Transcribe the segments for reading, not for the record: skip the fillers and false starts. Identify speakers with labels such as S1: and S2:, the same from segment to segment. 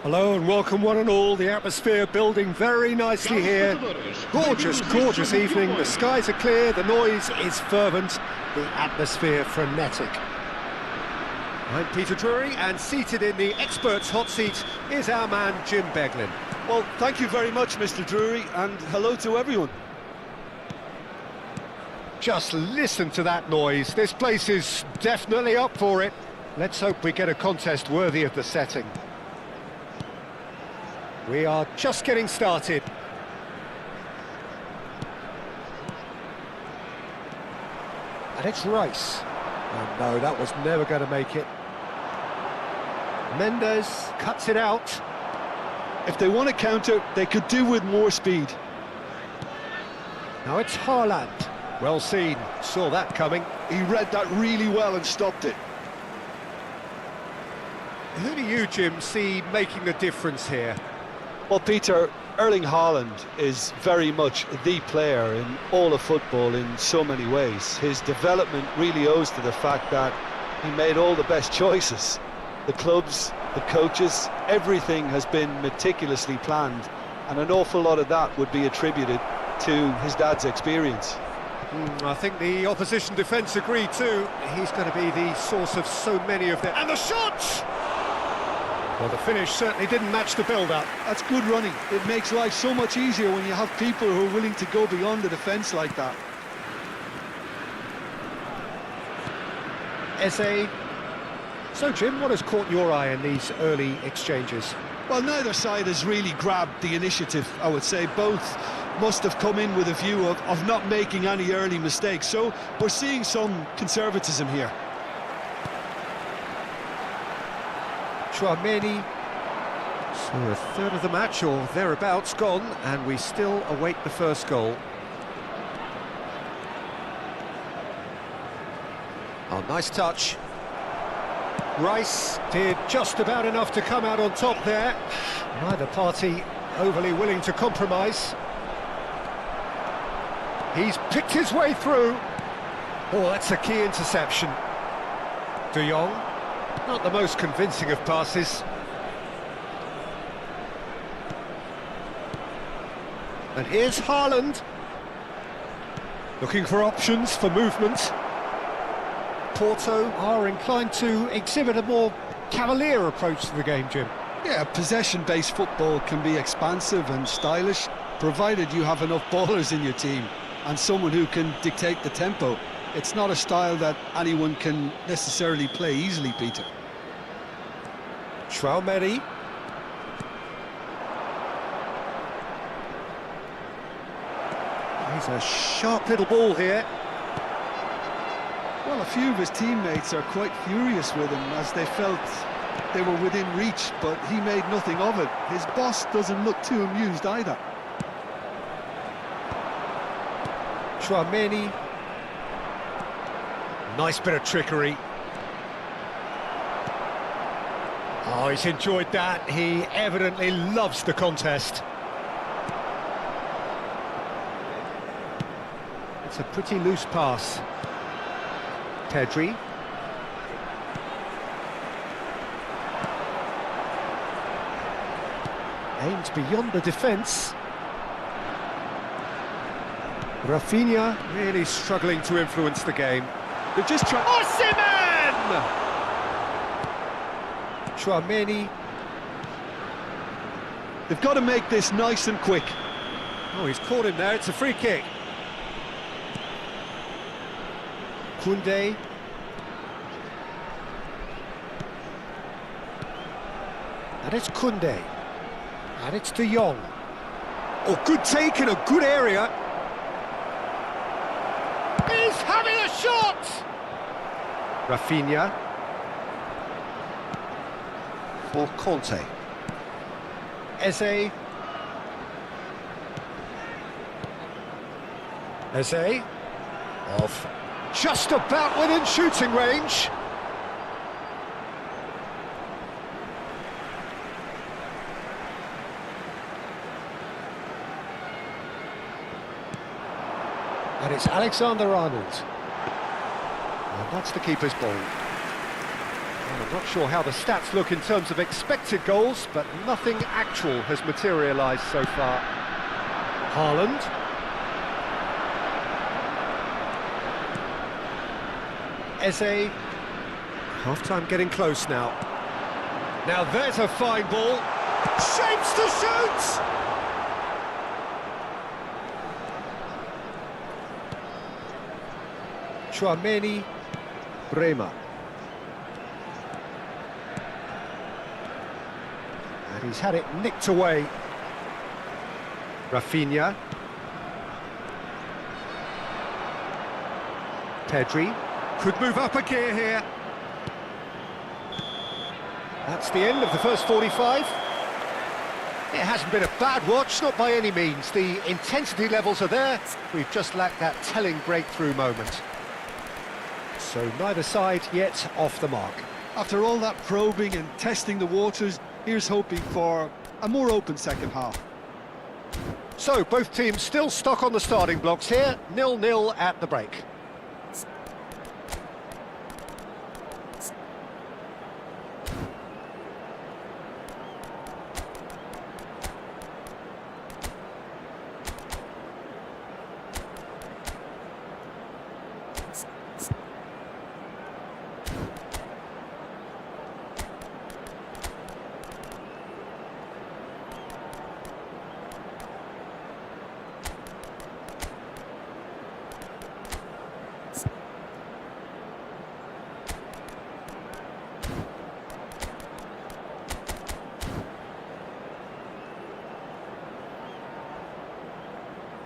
S1: Hello and welcome one and all. The atmosphere building very nicely here. Gorgeous, gorgeous evening. The skies are clear, the noise is fervent, the atmosphere frenetic. I'm Peter Drury, and seated in the experts' hot seat is our man Jim Beglin.
S2: Well, thank you very much, Mr. Drury, and hello to everyone.
S1: Just listen to that noise. This place is definitely up for it. Let's hope we get a contest worthy of the setting. We are just getting started. And it's Rice. Oh no, that was never going to make it. Mendes cuts it out.
S2: If they want to counter, they could do with more speed.
S1: Now it's Haaland. Well seen, saw that coming.
S2: He read that really well and stopped it.
S1: Who do you, Jim, see making the difference here?
S2: Well, Peter, Erling Haaland is very much the player in all of football in so many ways. His development really owes to the fact that he made all the best choices. The clubs, the coaches, everything has been meticulously planned, and an awful lot of that would be attributed to his dad's experience.
S1: I think the opposition defence agree too. He's going to be the source of so many of them. And the shot! Well, the finish certainly didn't match the build-up.
S2: That's good running. It makes life so much easier when you have people who are willing to go beyond the defence like that.
S1: Eze. So, Jim, what has caught your eye in these early exchanges?
S2: Well, neither side has really grabbed the initiative, I would say. Both must have come in with a view of not making any early mistakes. So we're seeing some conservatism here.
S1: P.M.E. So a third of the match or thereabouts gone, and we still await the first goal. Oh, nice touch. Rice did just about enough to come out on top there. Neither party overly willing to compromise. He's picked his way through. Oh, that's a key interception. De Jong, not the most convincing of passes. And here's Haaland. Looking for options for movement. Porto are inclined to exhibit a more cavalier approach to the game, Jim.
S2: Yeah, possession-based football can be expansive and stylish, provided you have enough ballers in your team and someone who can dictate the tempo. It's not a style that anyone can necessarily play easily, Peter.
S1: P.M.E. He's a sharp little ball here.
S2: Well, a few of his teammates are quite furious with him as they felt they were within reach, but he made nothing of it. His boss doesn't look too amused either.
S1: P.M.E. Nice bit of trickery. Oh, he's enjoyed that. He evidently loves the contest. It's a pretty loose pass. Pedri. Aimed beyond the defence. Rafinha really struggling to influence the game.
S2: They're just trying...
S1: Osimhen! P.M.E.
S2: They've got to make this nice and quick.
S1: Oh, he's caught him there. It's a free kick. Koundé. And it's Koundé. And it's De Jong. Oh, good take in a good area. He's having a shot! Rafinha. For Conte. Eze. Eze. Off. Just about within shooting range. And it's Alexander-Arnold. And that's the keeper's ball. I'm not sure how the stats look in terms of expected goals, but nothing actual has materialised so far. Haaland. Eze. Half-time getting close now. Now there's a fine ball. Shapes to shoot! P.M.E. Bremer. And he's had it nicked away. Rafinha. Pedri. Could move up a gear here. That's the end of the first 45. It hasn't been a bad watch, not by any means. The intensity levels are there. We've just lacked that telling breakthrough moment. So neither side yet off the mark.
S2: After all that probing and testing the waters, here's hoping for a more open second half.
S1: So both teams still stuck on the starting blocks here, 0-0 at the break.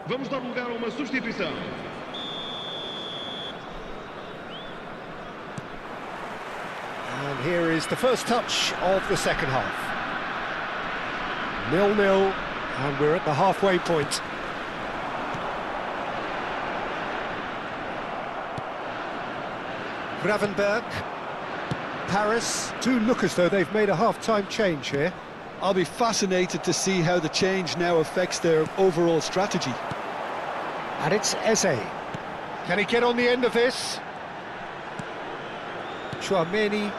S3: Vamos dar lugar a uma substituição.
S1: And here is the first touch of the second half. 0-0, and we're at the halfway point. Gravenberg. Paris do look as though they've made a half-time change here.
S2: I'll be fascinated to see how the change now affects their overall strategy.
S1: And it's Eze. Can he get on the end of this? P.M.E.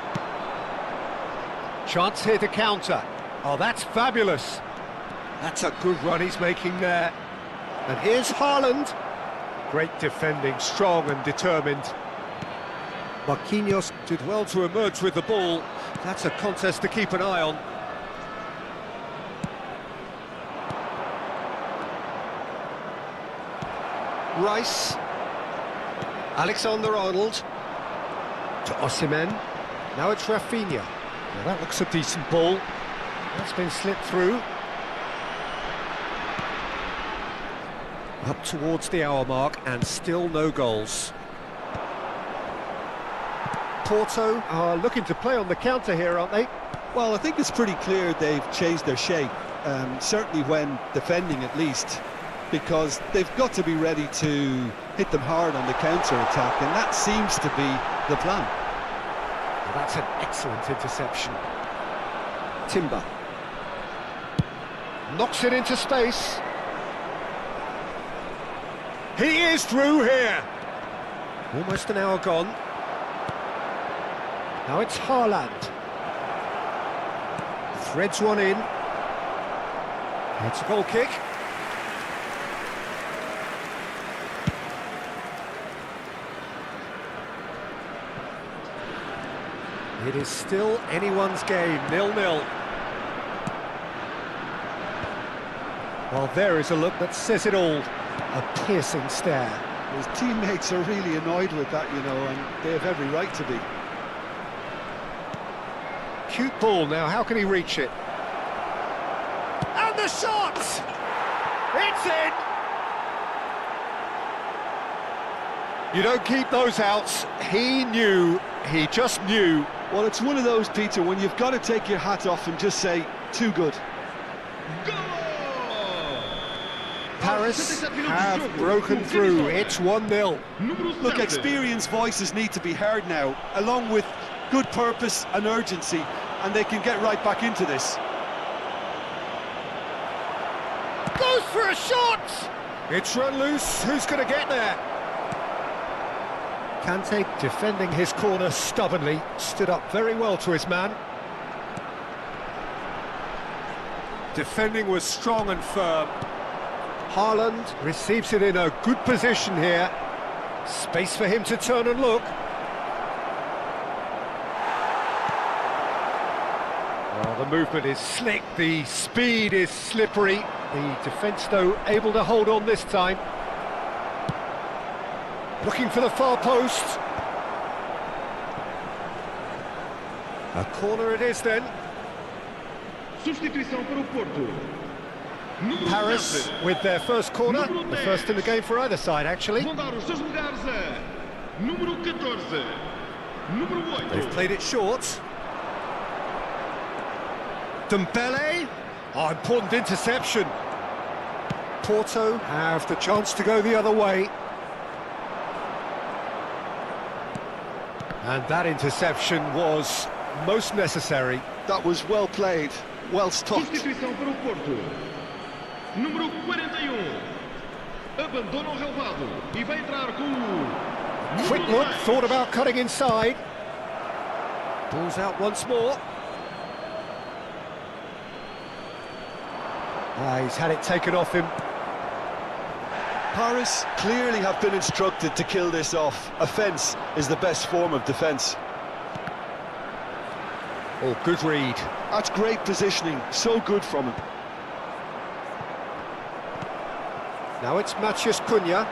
S1: Chance here to counter. Oh, that's fabulous. That's a good run he's making there. And here's Haaland. Great defending, strong and determined. Marquinhos did well to emerge with the ball. That's a contest to keep an eye on. Rice. Alexander-Arnold. To Osimhen. Now it's Rafinha. Now that looks a decent ball. That's been slipped through. Up towards the hour mark and still no goals. Porto are looking to play on the counter here, aren't they?
S2: Well, I think it's pretty clear they've changed their shape, certainly when defending at least, because they've got to be ready to hit them hard on the counter-attack, and that seems to be the plan.
S1: Well, that's an excellent interception. Timber. Knocks it into space. He is through here. Almost an hour gone. Now it's Haaland. Threads one in. It's a goal kick. It is still anyone's game, 0-0. Well, there is a look that says it all. A piercing stare.
S2: His teammates are really annoyed with that, you know, and they have every right to be.
S1: Cute ball now, how can he reach it? And the shot! It's in! You don't keep those outs. He knew, he just knew.
S2: Well, it's one of those, Peter, when you've got to take your hat off and just say, too good.
S1: Paris have broken through. It's 1-0.
S2: Look, experienced voices need to be heard now, along with good purpose and urgency, and they can get right back into this.
S1: Goes for a shot! It's run loose. Who's going to get there? Kante defending his corner stubbornly, stood up very well to his man. Defending was strong and firm. Haaland receives it in a good position here. Space for him to turn and look. Oh, the movement is slick, the speed is slippery. The defence, though, able to hold on this time. Looking for the far post. A corner it is then.
S3: Substituição para o Porto.
S1: Paris with their first corner, the first in the game for either side, actually.
S3: Vão dar os seus lugares a número 14, número 8.
S1: They've played it short. Dembele. Oh, important interception. Porto have the chance to go the other way. And that interception was most necessary.
S2: That was well played, well stopped.
S3: Substituição para o Porto. Número 41. Abandona o relvado e vai entrar com o...
S1: Quick look, thought about cutting inside. Ball's out once more. He's had it taken off him.
S2: Paris clearly have been instructed to kill this off. Offence is the best form of defence.
S1: Oh, good read.
S2: That's great positioning, so good from him.
S1: Now it's Matheus Cunha.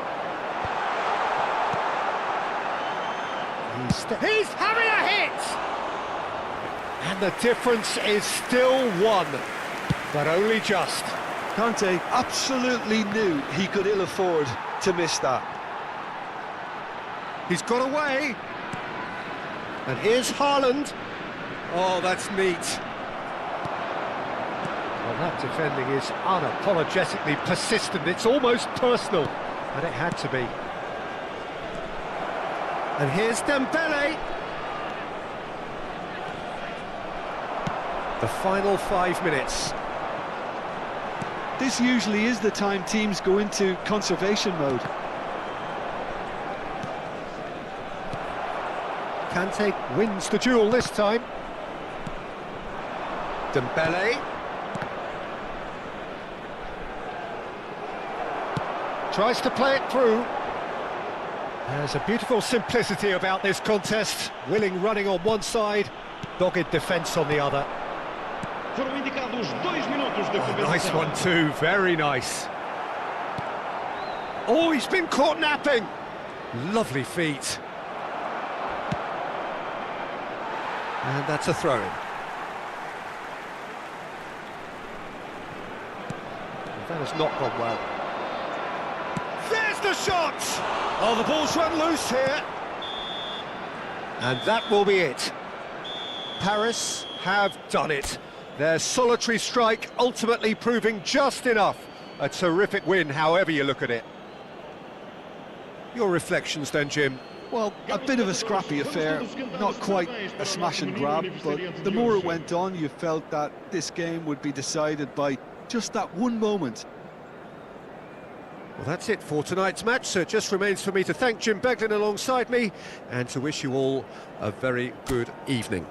S1: He's having a hit! And the difference is still one, but only just.
S2: Kante absolutely knew he could ill afford to miss that.
S1: He's got away. And here's Haaland. Oh, that's neat. Well, that defending is unapologetically persistent. It's almost personal, and it had to be. And here's Dembele. The final 5 minutes.
S2: This usually is the time teams go into conservation mode.
S1: Kante wins the duel this time. Dembele. Tries to play it through. There's a beautiful simplicity about this contest. Willing running on one side, dogged defence on the other.
S3: Foram indicados 2 minutos de compensação.
S1: Nice one too, very nice. Oh, he's been caught napping. Lovely feet. And that's a throw-in. That has not gone well. There's the shot! Oh, the ball's run loose here. And that will be it. Paris have done it. Their solitary strike ultimately proving just enough. A terrific win, however you look at it. Your reflections then, Jim?
S2: Well, a bit of a scrappy affair, not quite a smash and grab, but the more it went on, you felt that this game would be decided by just that one moment.
S1: Well, that's it for tonight's match, so it just remains for me to thank Jim Beglin alongside me and to wish you all a very good evening.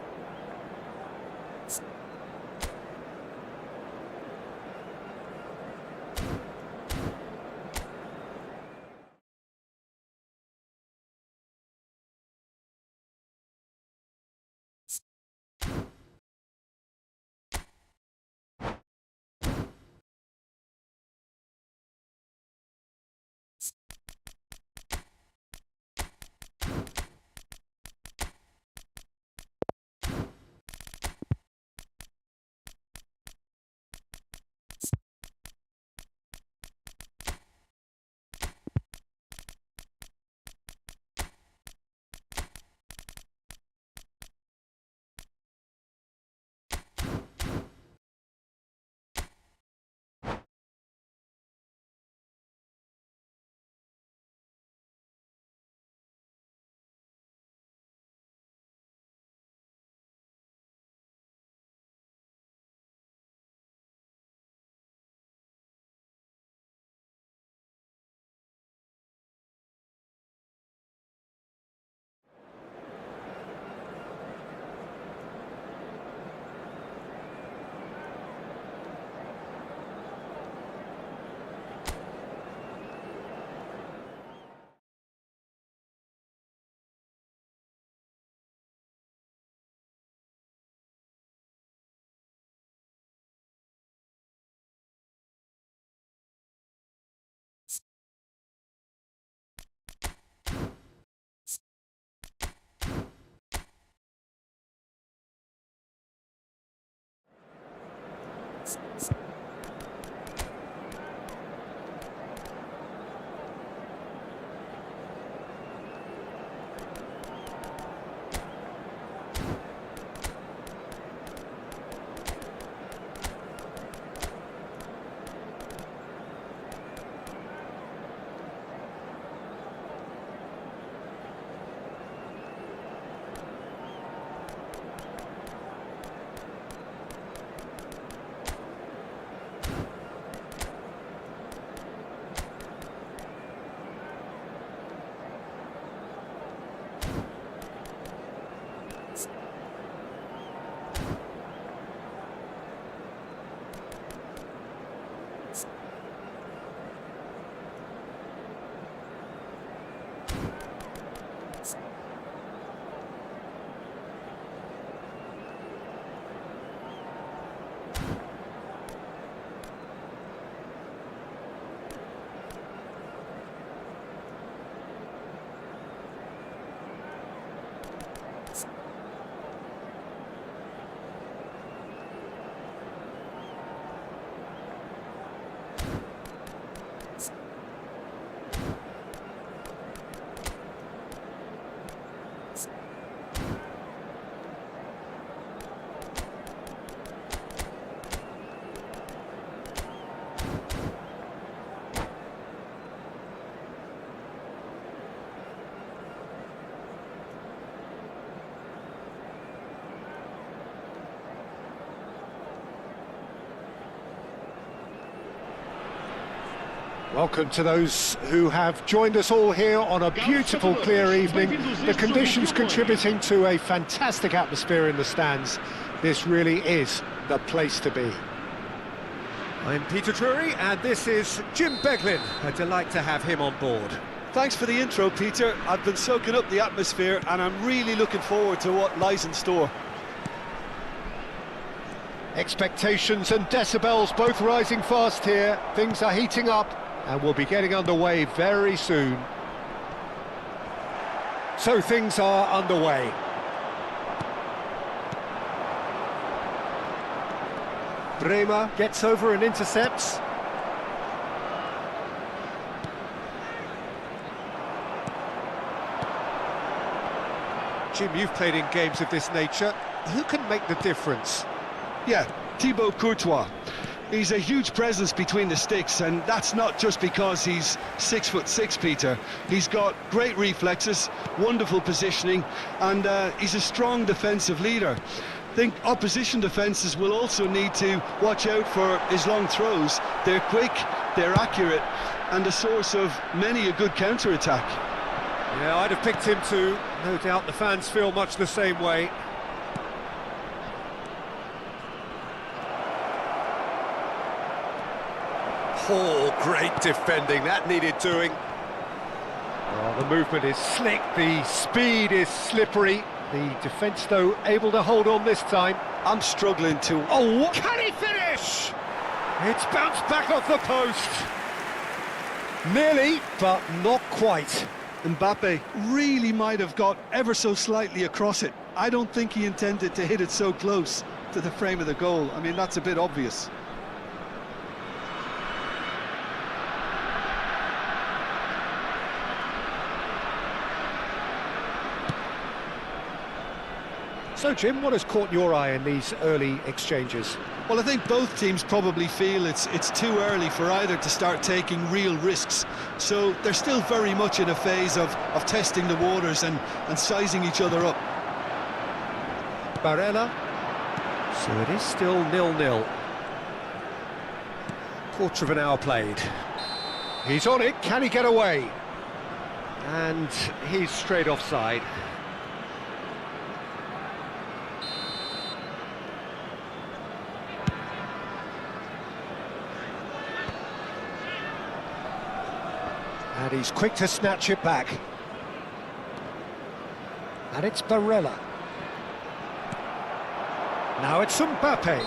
S1: Welcome to those who have joined us all here on a beautiful, clear evening. The conditions contributing to a fantastic atmosphere in the stands. This really is the place to be.
S4: I'm Peter Drury, and this is Jim Beglin. A delight to have him on board.
S2: Thanks for the intro, Peter. I've been soaking up the atmosphere and I'm really looking forward to what lies in store.
S1: Expectations and decibels both rising fast here. Things are heating up and we'll be getting underway very soon. So things are underway. Bremer gets over and intercepts. Jim, you've played in games of this nature. Who can make the difference?
S2: Yeah, Thibaut Courtois. He's a huge presence between the sticks, and that's not just because he's 6'6", Peter. He's got great reflexes, wonderful positioning, and he's a strong defensive leader. I think opposition defences will also need to watch out for his long throws. They're quick, they're accurate, and a source of many a good counter-attack.
S1: Yeah, I'd have picked him too. No doubt the fans feel much the same way. Oh, great defending, that needed doing. Oh, the movement is slick, the speed is slippery. The defence, though, able to hold on this time.
S2: I'm struggling to...
S1: Oh, what? Can he finish? It's bounced back off the post. Nearly, but not quite.
S2: Mbappe really might have got ever so slightly across it. I don't think he intended to hit it so close to the frame of the goal. I mean, that's a bit obvious.
S1: So, Jim, what has caught your eye in these early exchanges?
S2: Well, I think both teams probably feel it's too early for either to start taking real risks. So they're still very much in a phase of testing the waters and sizing each other up.
S1: Barella. So it is still 0-0. Quarter of an hour played. He's on it, can he get away? And he's straight offside. And he's quick to snatch it back. And it's Barella. Now it's Mbappe.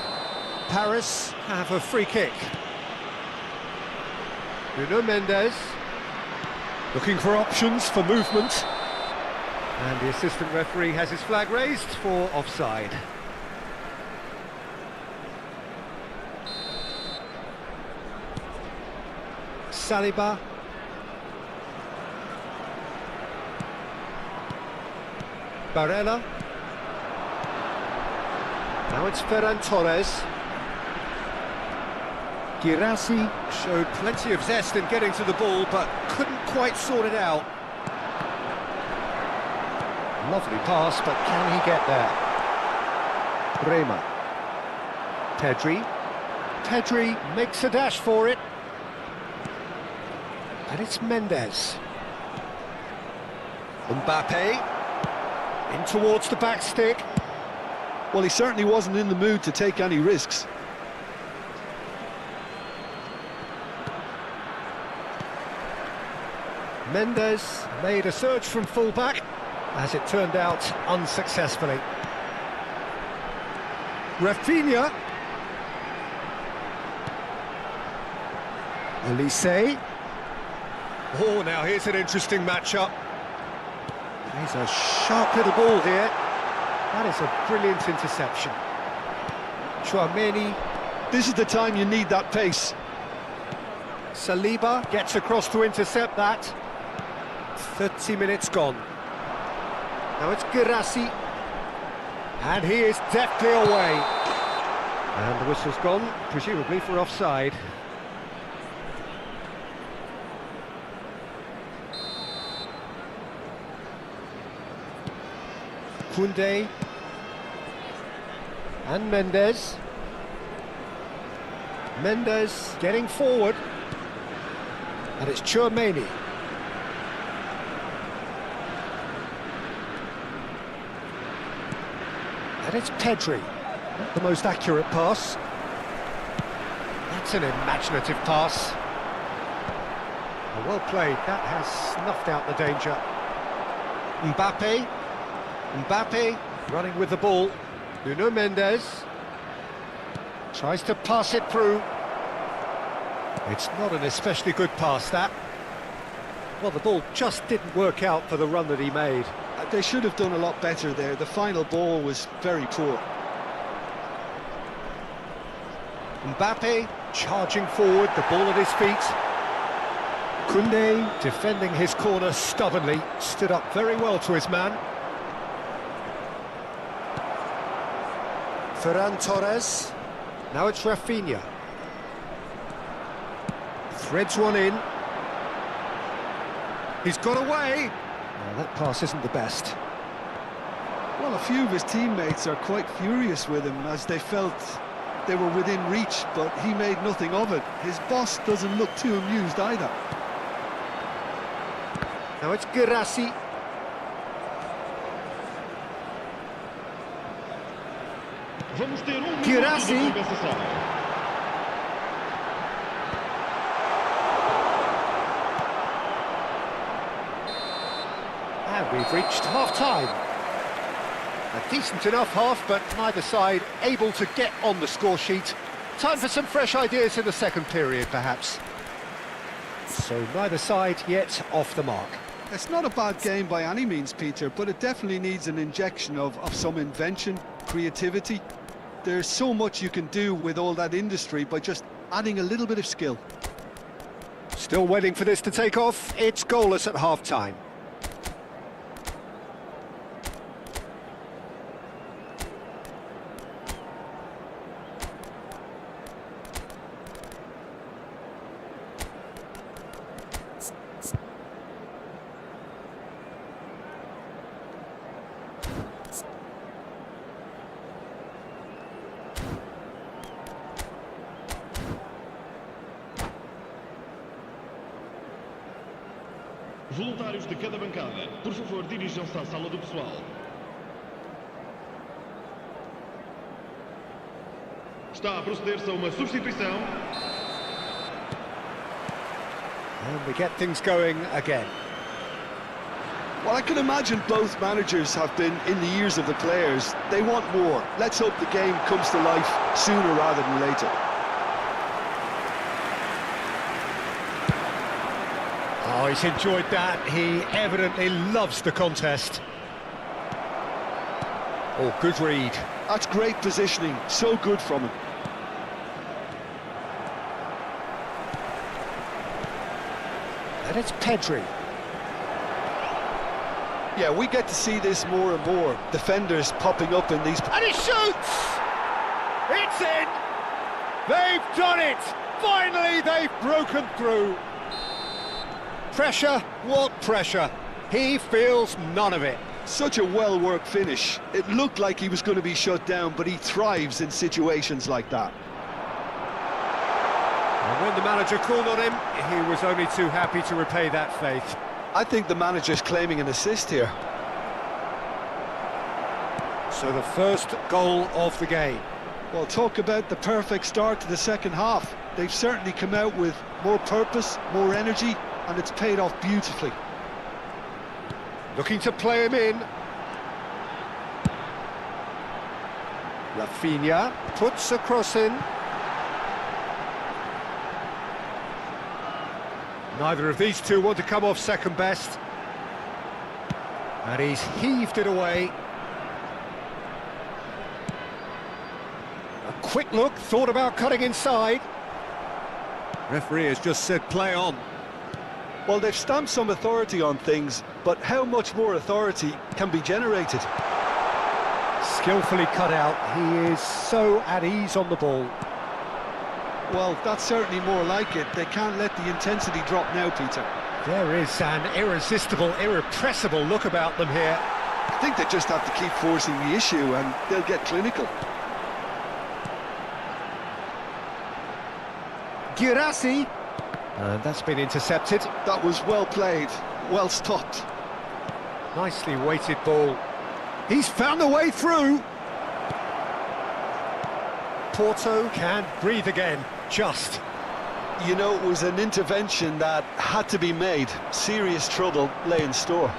S1: Paris have a free kick. Nuno Mendes. Looking for options for movement. And the assistant referee has his flag raised for offside. Saliba. Barella. Now it's Ferran Torres. Girassi showed plenty of zest in getting to the ball, but couldn't quite sort it out. Lovely pass, but can he get there? Rema. Pedri. Pedri makes a dash for it. And it's Mendes. Mbappe. In towards the back stick.
S2: Well, he certainly wasn't in the mood to take any risks.
S1: Mendes made a surge from full-back, as it turned out, unsuccessfully. Rafinha. Elise. Oh, now here's an interesting matchup. He's a sharp little ball here. That is a brilliant interception. Tchouaméni.
S2: This is the time you need that pace.
S1: Saliba gets across to intercept that. 30 minutes gone. Now it's Girassi. And he is deftly away. And the whistle's gone, presumably for offside. Koundé. And Mendes. Mendes getting forward. And it's Tchouaméni. And it's Pedri. Not the most accurate pass. That's an imaginative pass. Well played. That has snuffed out the danger. Mbappe. Mbappe running with the ball. Nuno Mendes tries to pass it through. It's not an especially good pass, that. Well, the ball just didn't work out for the run that he made.
S2: They should have done a lot better there. The final ball was very poor.
S1: Mbappe charging forward, the ball at his feet. Koundé defending his corner stubbornly, stood up very well to his man. Ferran Torres. Now it's Rafinha. Threads one in. He's got away. Well, that pass isn't the best.
S2: Well, a few of his teammates are quite furious with him as they felt they were within reach, but he made nothing of it. His boss doesn't look too amused either.
S1: Now it's Girassi.
S3: Vamos ter minuto
S1: Girassi.
S3: de compensação.
S1: And we've reached half-time. A decent enough half, but neither side able to get on the score sheet. Time for some fresh ideas in the second period, perhaps. So neither side yet off the mark.
S2: It's not a bad game by any means, Peter, but it definitely needs an injection of some invention, creativity. There's so much you can do with all that industry by just adding a little bit of skill.
S1: Still waiting for this to take off. It's goalless at half-time.
S3: Voluntários de cada bancada, por favor, dirijam-se à sala do pessoal. Está a proceder-se a uma substituição.
S1: And we get things going again.
S2: Well, I can imagine both managers have been in the ears of the players. They want more. Let's hope the game comes to life sooner rather than later.
S1: Oh, he's enjoyed that. He evidently loves the contest. Oh, good read.
S2: That's great positioning. So good from him.
S1: And it's Pedri.
S2: Yeah, we get to see this more and more. Defenders popping up in these...
S1: And he shoots! It's in! They've done it! Finally, they've broken through. Pressure? What pressure? He feels none of it.
S2: Such a well-worked finish. It looked like he was going to be shut down, but he thrives in situations like that.
S4: And when the manager called on him, he was only too happy to repay that faith.
S2: I think the manager's claiming an assist here.
S1: So the first goal of the game.
S2: Well, talk about the perfect start to the second half. They've certainly come out with more purpose, more energy, and it's paid off beautifully.
S1: Looking to play him in. Rafinha puts a cross in.
S4: Neither of these two want to come off second best.
S1: And he's heaved it away. A quick look, thought about cutting inside.
S4: Referee has just said play on.
S2: Well, they've stamped some authority on things, but how much more authority can be generated?
S1: Skillfully cut out. He is so at ease on the ball.
S2: Well, that's certainly more like it. They can't let the intensity drop now, Peter.
S1: There is an irresistible, irrepressible look about them here.
S2: I think they just have to keep forcing the issue and they'll get clinical.
S1: Girassi. That's been intercepted.
S2: That was well played, well stopped.
S1: Nicely weighted ball. He's found a way through. Porto can breathe again, just.
S2: You know, it was an intervention that had to be made. Serious trouble lay in store.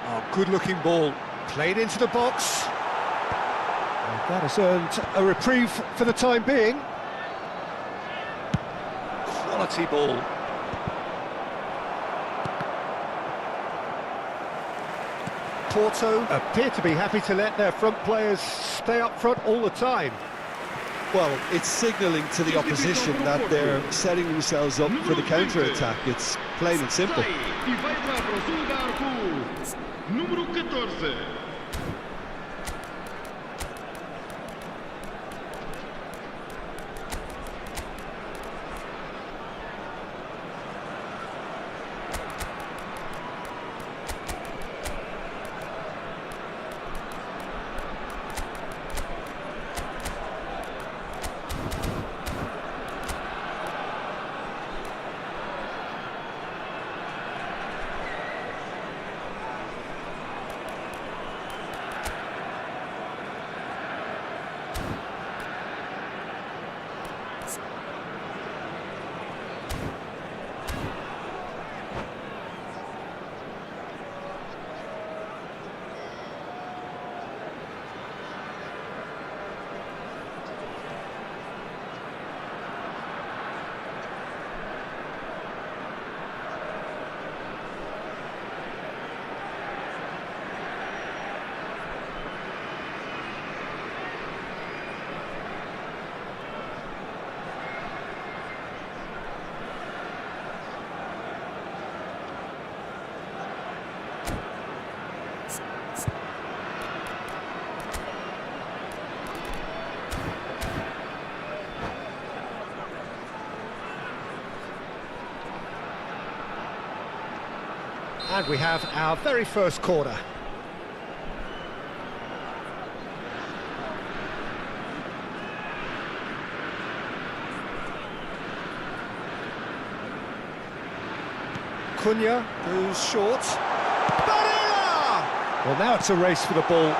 S1: Oh, good-looking ball. Played into the box. And that has earned a reprieve for the time being. Quality ball. Porto appear to be happy to let their front players stay up front all the time.
S2: Well, it's signalling to the opposition that they're setting themselves up for the counter-attack. It's plain and simple.
S3: E vai entrar para o seu lugar com o número 14.
S1: And we have our very first corner. Cunha goes short. Barella! Well, now it's a race for the ball.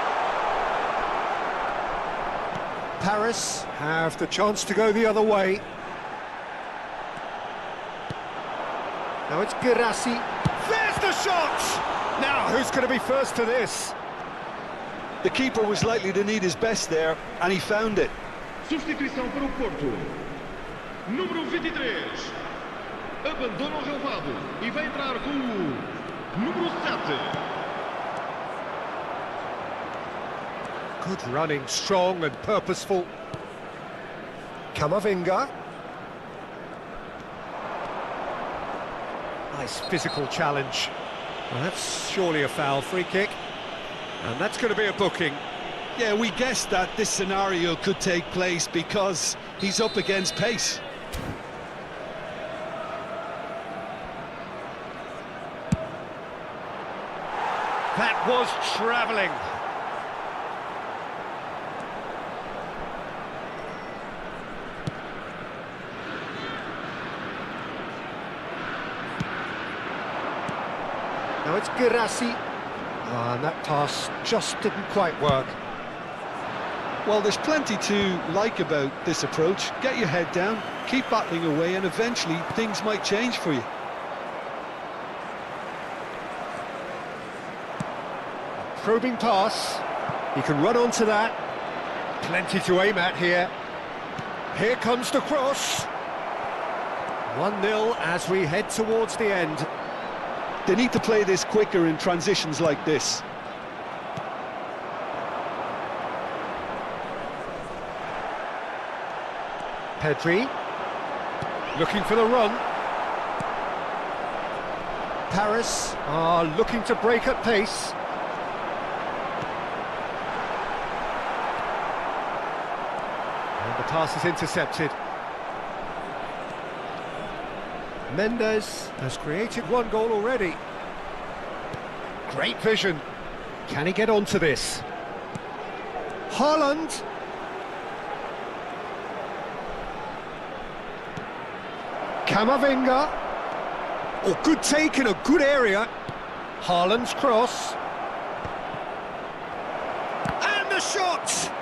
S1: Paris have the chance to go the other way. Now it's Girassi. There's the shot! Now, who's going to be first to this?
S2: The keeper was likely to need his best there, and he found it.
S3: Substituição para o Porto. Número 23. Abandona o relvado e vai entrar com o número 7.
S1: Good running, strong and purposeful. Camavinga. Nice physical challenge. Well, that's surely a foul. Free kick. And that's going to be a booking.
S2: Yeah, we guessed that this scenario could take place because he's up against pace.
S1: That was travelling. Now it's Girassi. And that pass just didn't quite work.
S2: Well, there's plenty to like about this approach. Get your head down, keep battling away, and eventually things might change for you.
S1: Probing pass. He can run onto that. Plenty to aim at here. Here comes the cross. 1-0 as we head towards the end.
S2: They need to play this quicker in transitions like this.
S1: Pedri. Looking for the run. Paris are looking to break at pace. And the pass is intercepted. Mendes has created one goal already. Great vision. Can he get onto this? Haaland. Camavinga. Oh, good take in a good area. Haaland's cross. And the shot!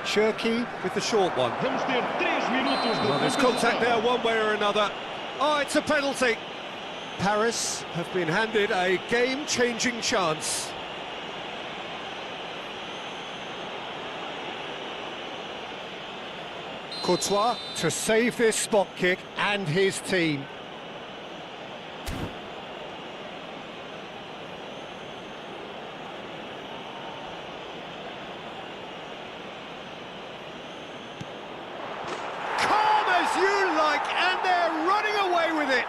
S1: Shirky with the short one.
S3: Vamos ter 3 minutos de
S1: Well, there's contact there one way or another. Oh, it's a penalty. Paris have been handed a game-changing chance. Courtois to save this spot kick and his team. You like, and they're running away with it.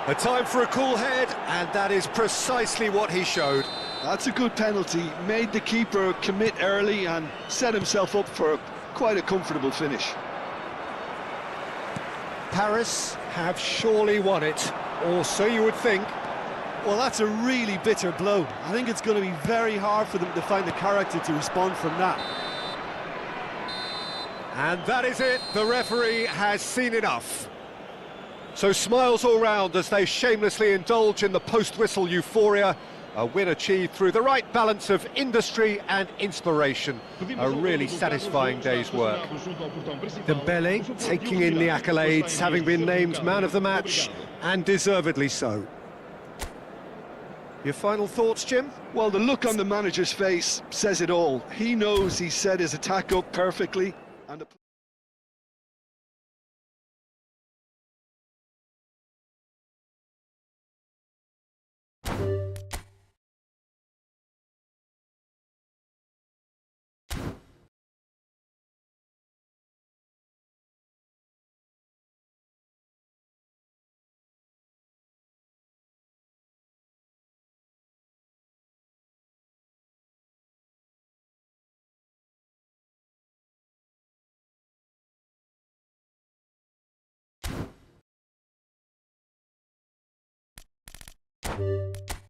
S1: A time for a cool head, and that is precisely what he showed.
S2: That's a good penalty. Made the keeper commit early and set himself up for quite a comfortable finish.
S1: Paris have surely won it, or so you would think.
S5: Well, that's a really bitter blow. I think it's going to be very hard for them to find the character to respond from that.
S1: And that is it, the referee has seen enough. So smiles all round as they shamelessly indulge in the post-whistle euphoria. A win achieved through the right balance of industry and inspiration. A really satisfying day's work. Dembele taking in the accolades, having been named man of the match, and deservedly so. Your final thoughts, Jim?
S2: Well, the look on the manager's face says it all. He knows he set his attack up perfectly. And